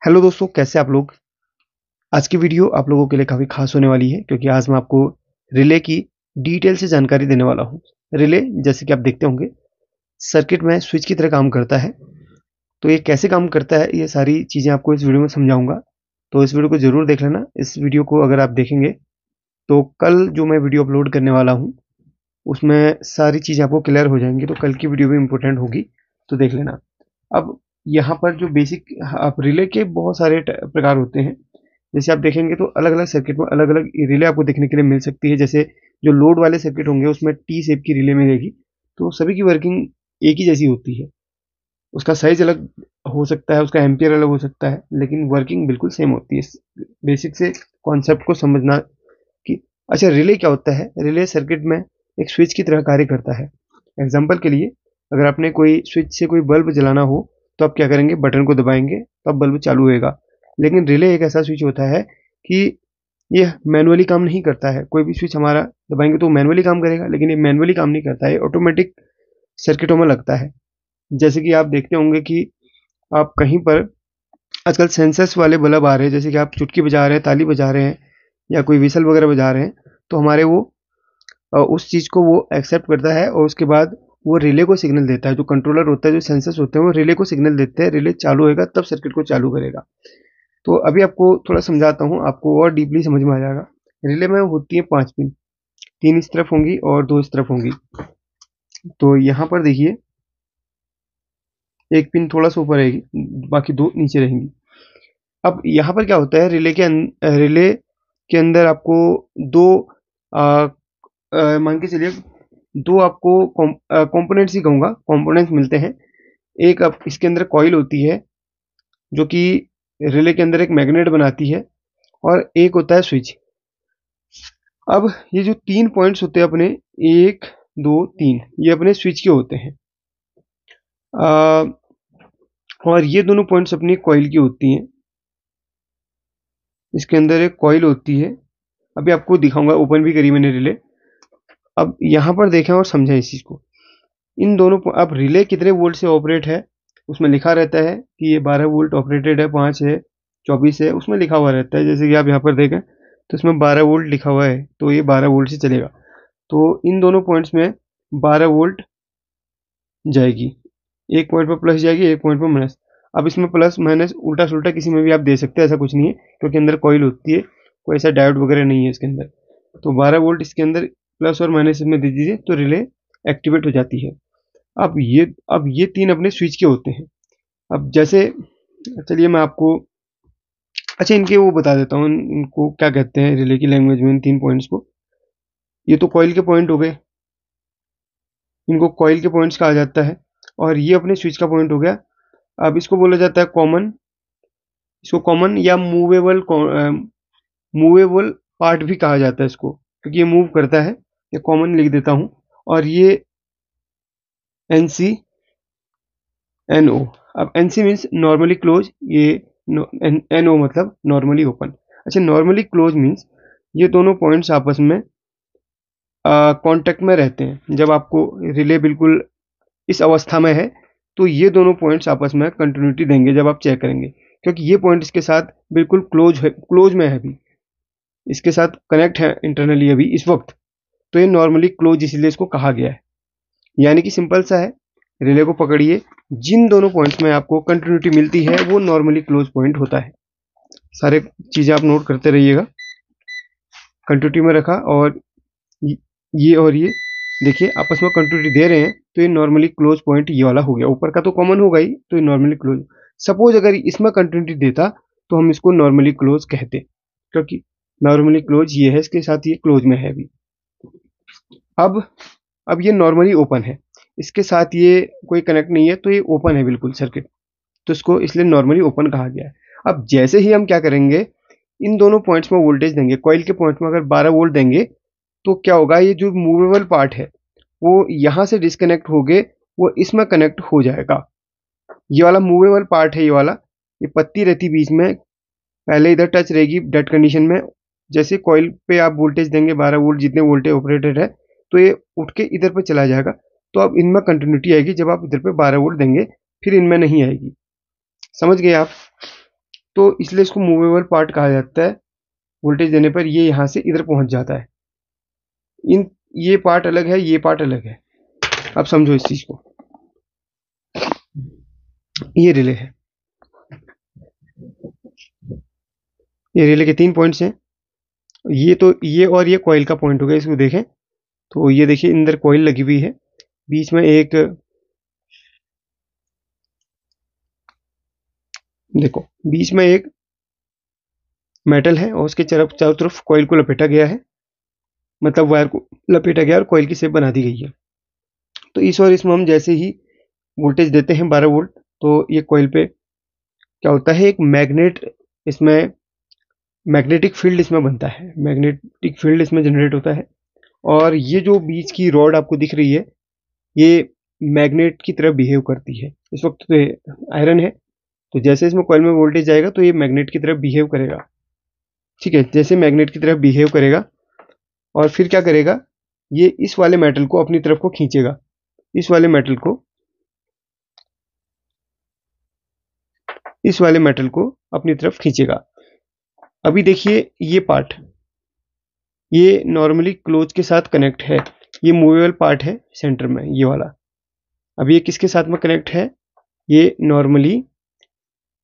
Hello दोस्तों, कैसे आप लोग। आज की वीडियो आप लोगों के लिए काफ़ी खास होने वाली है क्योंकि आज मैं आपको रिले की डिटेल से जानकारी देने वाला हूँ। रिले जैसे कि आप देखते होंगे सर्किट में स्विच की तरह काम करता है। तो ये कैसे काम करता है ये सारी चीज़ें आपको इस वीडियो में समझाऊंगा। तो इस वीडियो को ज़रूर देख लेना। इस वीडियो को अगर आप देखेंगे तो कल जो मैं वीडियो अपलोड करने वाला हूँ उसमें सारी चीज़ें आपको क्लियर हो जाएंगी। तो कल की वीडियो भी इंपॉर्टेंट होगी, तो देख लेना। अब यहाँ पर जो बेसिक आप रिले के बहुत सारे प्रकार होते हैं। जैसे आप देखेंगे तो अलग अलग सर्किट में अलग अलग रिले आपको देखने के लिए मिल सकती है। जैसे जो लोड वाले सर्किट होंगे उसमें टी शेप की रिले मिलेगी। तो सभी की वर्किंग एक ही जैसी होती है। उसका साइज अलग हो सकता है, उसका एम्पियर अलग हो सकता है, लेकिन वर्किंग बिल्कुल सेम होती है। बेसिक से कॉन्सेप्ट को समझना कि अच्छा रिले क्या होता है। रिले सर्किट में एक स्विच की तरह कार्य करता है। एग्जाम्पल के लिए अगर आपने कोई स्विच से कोई बल्ब जलाना हो तो आप क्या करेंगे, बटन को दबाएंगे तब बल्ब चालू होएगा। लेकिन रिले एक ऐसा स्विच होता है कि ये मैनुअली काम नहीं करता है। कोई भी स्विच हमारा दबाएंगे तो मैनुअली काम करेगा, लेकिन ये मैनुअली काम नहीं करता है, ऑटोमेटिक सर्किटों में लगता है। जैसे कि आप देखते होंगे कि आप कहीं पर आजकल सेंसर्स वाले बल्ब आ रहे हैं। जैसे कि आप चुटकी बजा रहे हैं, ताली बजा रहे हैं या कोई विसल वगैरह बजा रहे हैं, तो हमारे वो उस चीज़ को वो एक्सेप्ट करता है और उसके बाद वो रिले को सिग्नल देता है। जो कंट्रोलर होता है, जो सेंसर्स होते हैं, वो रिले को सिग्नल देते हैं। रिले चालू होएगा तब सर्किट को चालू करेगा। तो अभी आपको थोड़ा समझाता हूँ, आपको और डीपली समझ में आ जाएगा। रिले में होती है 5 पिन, 3 इस तरफ होंगी और 2 इस तरफ होंगी। तो यहाँ पर देखिए एक पिन थोड़ा सा ऊपर रहेगी, बाकी 2 नीचे रहेंगी। अब यहाँ पर क्या होता है, रिले के अंदर आपको 2 मान के चलिए 2 आपको कंपोनेंट्स ही कहूँगा, कंपोनेंट्स मिलते हैं। एक अब इसके अंदर कॉइल होती है जो कि रिले के अंदर एक मैग्नेट बनाती है, और एक होता है स्विच। अब ये जो 3 पॉइंट्स होते हैं अपने, 1 2 3, ये अपने स्विच के होते हैं। अ, और ये दोनों पॉइंट्स अपनी कॉइल की होती हैं। इसके अंदर एक कॉइल होती है। अभी आपको दिखाऊंगा, ओपन भी करी मैंने रिले। अब यहाँ पर देखें और समझें इस चीज़ को। इन दोनों अब रिले कितने वोल्ट से ऑपरेट है उसमें लिखा रहता है कि ये 12 वोल्ट ऑपरेटेड है, 5 है, 24 है, उसमें लिखा हुआ रहता है। जैसे कि आप यहाँ पर देखें तो इसमें 12 वोल्ट लिखा हुआ है, तो ये 12 वोल्ट से चलेगा। तो इन दोनों पॉइंट्स में 12 वोल्ट जाएगी। एक पॉइंट पर प्लस जाएगी, एक पॉइंट पर माइनस। अब इसमें प्लस माइनस उल्टा सुल्टा किसी में भी आप दे सकते हैं, ऐसा कुछ नहीं है, क्योंकि अंदर कॉइल होती है, कोई ऐसा डायोड वगैरह नहीं है इसके अंदर। तो 12 वोल्ट इसके अंदर प्लस और माइनस में दे दीजिए तो रिले एक्टिवेट हो जाती है। अब ये 3 अपने स्विच के होते हैं। अब जैसे चलिए मैं आपको अच्छा इनके वो बता देता हूँ, इनको क्या कहते हैं रिले की लैंग्वेज में, इन 3 पॉइंट्स को। ये तो कॉइल के पॉइंट हो गए, इनको कॉइल के पॉइंट्स कहा जाता है। और ये अपने स्विच का पॉइंट हो गया। अब इसको बोला जाता है कॉमन। इसको कॉमन या मूवेबल पार्ट भी कहा जाता है इसको, क्योंकि ये मूव करता है। ये कॉमन लिख देता हूँ। और ये NO। अब NC मीन्स नॉर्मली क्लोज, ये NO मतलब नॉर्मली ओपन। अच्छा, नॉर्मली क्लोज मीन्स ये दोनों पॉइंट्स आपस में कांटेक्ट में रहते हैं। जब आपको रिले बिल्कुल इस अवस्था में है तो ये दोनों पॉइंट्स आपस में कंटिन्यूटी देंगे जब आप चेक करेंगे, क्योंकि ये पॉइंट इसके साथ बिल्कुल क्लोज में है अभी, इसके साथ कनेक्ट है इंटरनली अभी इस वक्त। तो ये नॉर्मली क्लोज इसीलिए इसको कहा गया है। यानी कि सिंपल सा है, रिले को पकड़िए, जिन दोनों पॉइंट्स में आपको कंटिन्यूटी मिलती है वो नॉर्मली क्लोज पॉइंट होता है। सारे चीज़ें आप नोट करते रहिएगा। कंटिन्यूटी में रखा और ये और ये देखिए आपस में कंटिन्यूटी दे रहे हैं, तो ये नॉर्मली क्लोज पॉइंट ये वाला हो गया। ऊपर का तो कॉमन होगा ही, तो ये नॉर्मली क्लोज। सपोज अगर इसमें कंटिन्यूटी देता तो हम इसको नॉर्मली क्लोज कहते, क्योंकि नॉर्मली क्लोज ये है, इसके साथ ये क्लोज में है अभी। अब अब ये नॉर्मली ओपन है, इसके साथ ये कोई कनेक्ट नहीं है, तो ये ओपन है बिल्कुल सर्किट। तो इसको इसलिए नॉर्मली ओपन कहा गया है। अब जैसे ही हम क्या करेंगे, इन दोनों पॉइंट्स में वोल्टेज देंगे। कॉइल के पॉइंट में अगर 12 वोल्ट देंगे तो क्या होगा, ये जो मूवेबल पार्ट है वो यहाँ से डिस्कनेक्ट हो गए, वो इसमें कनेक्ट हो जाएगा। ये वाला मूवेबल पार्ट है, ये वाला, ये पत्ती रहती बीच में, पहले इधर टच रहेगी डेड कंडीशन में। जैसे कॉइल पे आप वोल्टेज देंगे 12 वोल्ट, जितने वोल्टेज ऑपरेटेड है, तो ये उठ के इधर पे चला जाएगा। तो अब इनमें कंटिन्यूटी आएगी जब आप इधर पे 12 वोल्ट देंगे, फिर इनमें नहीं आएगी। समझ गए आप। तो इसलिए इसको मूवेबल पार्ट कहा जाता है। वोल्टेज देने पर ये यहाँ से इधर पहुंच जाता है। ये पार्ट अलग है, ये पार्ट अलग है। अब समझो इस चीज को। ये रिले है, ये रिले के 3 पॉइंट्स हैं। ये और ये कॉइल का पॉइंट हो गया। इसको देखें तो ये देखिए अंदर कॉइल लगी हुई है, बीच में एक, देखो बीच में एक मेटल है और उसके चारों तरफ कॉइल को लपेटा गया है, मतलब वायर को लपेटा गया और कॉइल की शेप बना दी गई है। तो इस और इसमें हम जैसे ही वोल्टेज देते हैं 12 वोल्ट, तो ये कॉइल पे क्या होता है, एक इसमें मैग्नेटिक फील्ड इसमें बनता है, मैग्नेटिक फील्ड इसमें जनरेट होता है। और ये जो बीच की रॉड आपको दिख रही है, ये मैग्नेट की तरह बिहेव करती है। इस वक्त तो आयरन है, तो जैसे इसमें कॉइल में वोल्टेज जाएगा तो ये मैग्नेट की तरह बिहेव करेगा। ठीक है, जैसे मैग्नेट की तरह बिहेव करेगा और फिर क्या करेगा, ये इस वाले मेटल को अपनी तरफ को खींचेगा, इस वाले मेटल को अपनी तरफ खींचेगा। अभी देखिए ये पार्ट, ये नॉर्मली क्लोज के साथ कनेक्ट है, ये मूवेबल पार्ट है सेंटर में ये वाला। अब ये किसके साथ में कनेक्ट है, ये नॉर्मली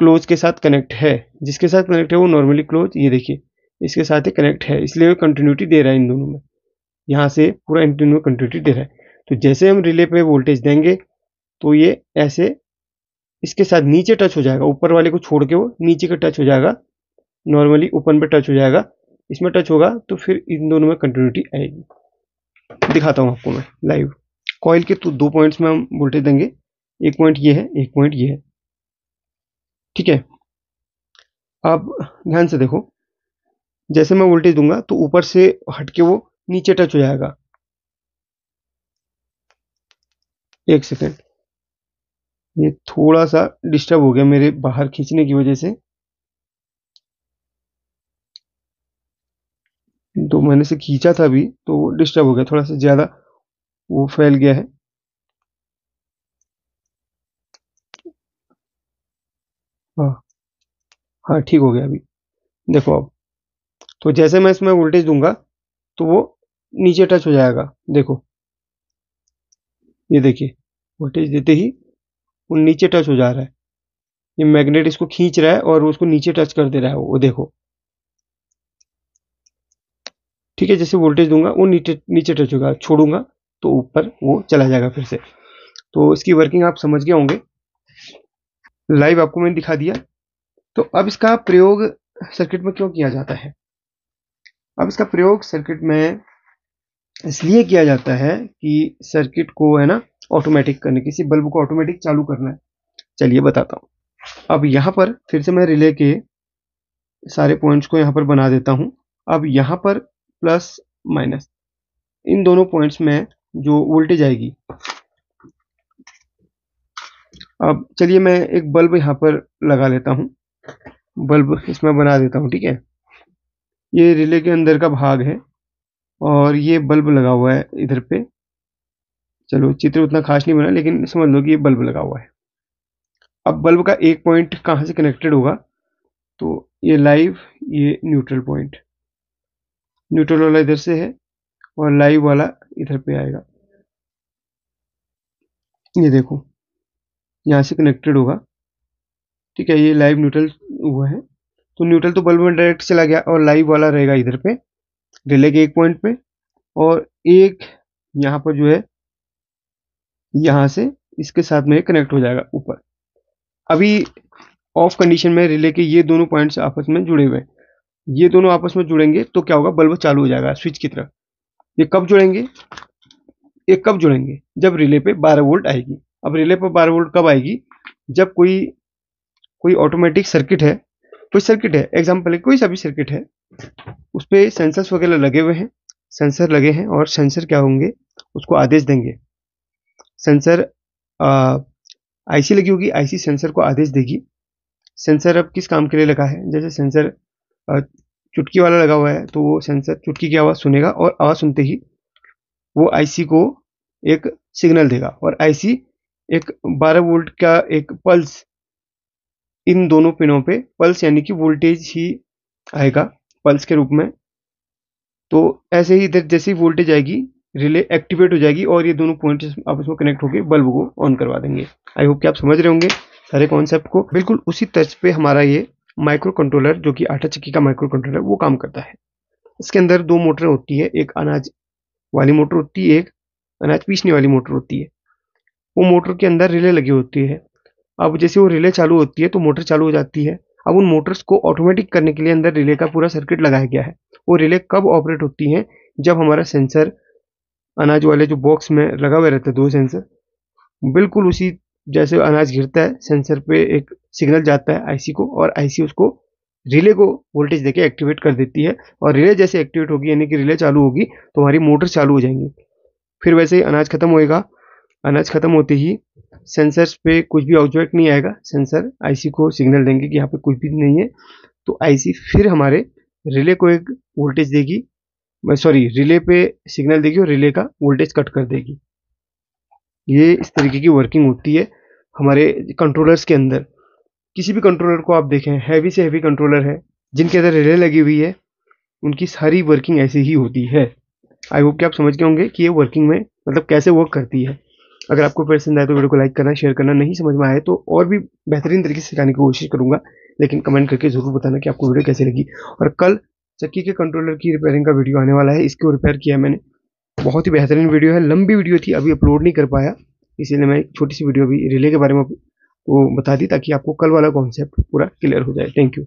क्लोज के साथ कनेक्ट है। जिसके साथ कनेक्ट है वो नॉर्मली क्लोज, ये देखिए इसके साथ ही कनेक्ट है, इसलिए कंटिन्यूटी दे रहा है इन दोनों में, यहाँ से पूरा इन दोनों में कंटिन्यूटी दे रहा है। तो जैसे हम रिले पे वोल्टेज देंगे तो ये ऐसे इसके साथ नीचे टच हो जाएगा, ऊपर वाले को छोड़ के वो नीचे का टच हो जाएगा, नॉर्मली ओपन पे टच हो जाएगा, इसमें टच होगा तो फिर इन दोनों में कंटिन्यूटी आएगी। दिखाता हूँ आपको मैं लाइव। कॉइल के तो 2 पॉइंट्स में हम वोल्टेज देंगे, एक पॉइंट ये है, एक पॉइंट ये है। ठीक है, अब ध्यान से देखो, जैसे मैं वोल्टेज दूंगा तो ऊपर से हटके वो नीचे टच हो जाएगा। एक सेकेंड, ये थोड़ा सा डिस्टर्ब हो गया मेरे बाहर खींचने की वजह से, तो मैंने से खींचा था अभी तो डिस्टर्ब हो गया, थोड़ा सा ज्यादा वो फैल गया है। हाँ हाँ, ठीक हो गया अभी। देखो अब, तो जैसे मैं इसमें वोल्टेज दूंगा तो वो नीचे टच हो जाएगा। देखो ये देखिए, वोल्टेज देते ही वो नीचे टच हो जा रहा है, ये मैग्नेट इसको खींच रहा है और उसको नीचे टच कर दे रहा है, वो देखो। ठीक है, जैसे वोल्टेज दूंगा वो नीचे नीचे टच होगा, छोड़ूंगा तो ऊपर वो चला जाएगा फिर से। तो इसकी वर्किंग आप समझ गए होंगे, लाइव आपको मैंने दिखा दिया। तो अब इसका प्रयोग सर्किट में क्यों किया जाता है। अब इसका प्रयोग सर्किट में इसलिए किया जाता है कि सर्किट को है ना ऑटोमेटिक करने, किसी बल्ब को ऑटोमेटिक चालू करना है। चलिए बताता हूँ। अब यहाँ पर फिर से मैं रिले के सारे पॉइंट्स को यहाँ पर बना देता हूँ। अब यहाँ पर प्लस माइनस इन दोनों पॉइंट्स में जो वोल्टेज आएगी, अब चलिए मैं एक बल्ब यहाँ पर लगा लेता हूँ, बल्ब इसमें बना देता हूँ। ठीक है, ये रिले के अंदर का भाग है और ये बल्ब लगा हुआ है इधर पे। चलो चित्र उतना खास नहीं बना, लेकिन समझ लो कि ये बल्ब लगा हुआ है। अब बल्ब का एक पॉइंट कहाँ से कनेक्टेड होगा, तो ये लाइव, ये न्यूट्रल पॉइंट, न्यूट्रल वाला इधर से है और लाइव वाला इधर पे आएगा। ये देखो यहाँ से कनेक्टेड होगा। ठीक है, ये लाइव न्यूट्रल हुआ है, तो न्यूट्रल तो बल्ब में डायरेक्ट चला गया और लाइव वाला रहेगा इधर पे रिले के एक पॉइंट पे, और एक यहाँ पर जो है यहाँ से इसके साथ में कनेक्ट हो जाएगा ऊपर। अभी ऑफ कंडीशन में रिले के ये दोनों पॉइंट्स आपस में जुड़े हुए हैं, ये दोनों आपस में जुड़ेंगे तो क्या होगा, बल्ब चालू हो जाएगा स्विच की तरह। ये कब जुड़ेंगे, ये कब जुड़ेंगे, जब रिले पे 12 वोल्ट आएगी। अब रिले पे 12 वोल्ट कब आएगी, जब कोई कोई ऑटोमेटिक सर्किट है, कोई सर्किट है एग्जांपल है, कोई सा भी सर्किट है, उस पर सेंसर्स वगैरह लगे हुए हैं, सेंसर लगे हैं और सेंसर क्या होंगे, उसको आदेश देंगे। सेंसर आईसी लगी होगी, आईसी सेंसर को आदेश देगी। सेंसर अब किस काम के लिए लगा है, जैसे सेंसर चुटकी वाला लगा हुआ है तो वो सेंसर चुटकी की आवाज़ सुनेगा और आवाज़ सुनते ही वो आईसी को एक सिग्नल देगा और आईसी एक 12 वोल्ट का एक पल्स इन दोनों पिनों पे पल्स यानी कि वोल्टेज ही आएगा पल्स के रूप में। तो ऐसे ही इधर जैसे ही वोल्टेज आएगी रिले एक्टिवेट हो जाएगी और ये दोनों पॉइंट्स आपस में कनेक्ट होकर बल्ब को ऑन करवा देंगे। आई होप कि आप समझ रहे होंगे सारे कॉन्सेप्ट को। बिल्कुल उसी तर्ज पे हमारा ये माइक्रो कंट्रोलर, जो कि आटा चक्की का माइक्रो कंट्रोलर, वो काम करता है। इसके अंदर दो मोटर होती है, एक अनाज वाली मोटर होती है, एक अनाज पीसने वाली मोटर होती है। वो मोटर के अंदर रिले लगी होती है। अब जैसे वो रिले चालू होती है तो मोटर चालू हो जाती है। अब उन मोटर्स को ऑटोमेटिक करने के लिए अंदर रिले का पूरा सर्किट लगाया गया है। वो रिले कब ऑपरेट होती हैं? जब हमारा सेंसर अनाज वाले जो बॉक्स में लगा हुआ रहता है, दो सेंसर, बिल्कुल उसी जैसे अनाज गिरता है सेंसर पे एक सिग्नल जाता है आईसी को, और आईसी उसको रिले को वोल्टेज देके एक्टिवेट कर देती है। और रिले जैसे एक्टिवेट होगी यानी कि रिले चालू होगी तो हमारी मोटर चालू हो जाएंगी। फिर वैसे ही अनाज खत्म होएगा। अनाज खत्म होते ही सेंसर्स पे कुछ भी ऑब्जेक्ट नहीं आएगा, सेंसर आईसी को सिग्नल देंगे कि यहाँ पे कुछ भी नहीं है। तो आईसी फिर हमारे रिले को एक वोल्टेज देगी, सॉरी रिले पे सिग्नल देगी और रिले का वोल्टेज कट कर देगी। ये इस तरीके की वर्किंग होती है हमारे कंट्रोलर्स के अंदर। किसी भी कंट्रोलर को आप देखें, हैवी से हैवी कंट्रोलर है जिनके अंदर रिले लगी हुई है, उनकी सारी वर्किंग ऐसी ही होती है। आई होप कि आप समझ गए होंगे कि ये वर्किंग में मतलब कैसे वर्क करती है। अगर आपको पसंद आए तो वीडियो को लाइक करना, शेयर करना, नहीं समझ में आए तो और भी बेहतरीन तरीके से सिखाने की कोशिश करूंगा, लेकिन कमेंट करके जरूर बताना कि आपको वीडियो कैसी लगी। और कल चक्की के कंट्रोलर की रिपेयरिंग का वीडियो आने वाला है, इसको रिपेयर किया मैंने, बहुत ही बेहतरीन वीडियो है। लंबी वीडियो थी, अभी अपलोड नहीं कर पाया, इसीलिए मैं एक छोटी सी वीडियो भी रिले के बारे में वो बता दी ताकि आपको कल वाला कॉन्सेप्ट पूरा क्लियर हो जाए। Thank you.